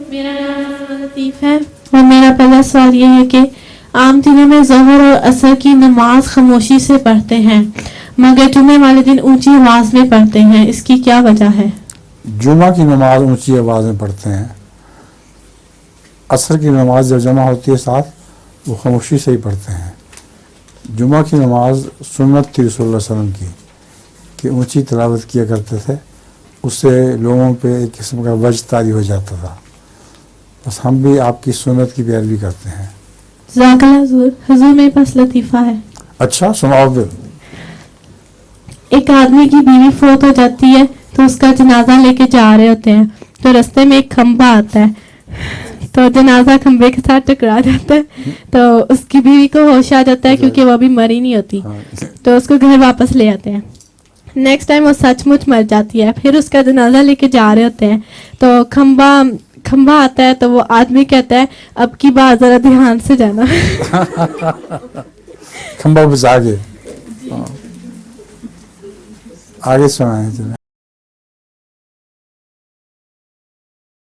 میرا نام لطیف ہے اور میرا پہلا سوال یہ ہے کہ عام دنوں میں ظہر اور عصر کی نماز خاموشی سے پڑھتے ہیں مگر جمعے والے دن اونچی آواز میں پڑھتے ہیں، اس کی کیا وجہ ہے؟ جمعہ کی نماز اونچی آواز میں پڑھتے ہیں، عصر کی نماز جب جمع ہوتی ہے ساتھ وہ خاموشی سے ہی پڑھتے ہیں۔ جمعہ کی نماز سنت تھی رسول اللہ صلی اللہ علیہ وسلم کی کہ اونچی تلاوت کیا کرتے تھے، اس سے لوگوں پہ ایک قسم کا وجد طاری ہو جاتا تھا۔ بس ہم بھی آپ کی سنت کی پیروی کرتے ہیں۔ جزاک اللہ حضور۔ حضور میرے پاس لطیفہ ہے۔ اچھا سناؤ پھر۔ ایک آدمی کی بیوی فوت ہو جاتی ہے تو اس کا جنازہ لے کے جا رہے ہوتے ہیں تو رستے میں ایک کھمبا آتا ہے تو جنازہ کھمبے کے ساتھ ٹکرا جاتا ہے تو اس کی بیوی کو ہوش آ جاتا ہے کیونکہ وہ ابھی مری نہیں ہوتی، تو اس کو گھر واپس لے آتے ہیں۔ نیکسٹ ٹائم وہ سچ مچ مر جاتی ہے، پھر اس کا جنازہ لے کے جا رہے ہوتے ہیں تو کھمبا آتا ہے تو وہ آدمی کہتا ہے اب کی بار ذرا دھیان سے جانا۔ کھمبا بچا کے آگے سنائیں چلیں۔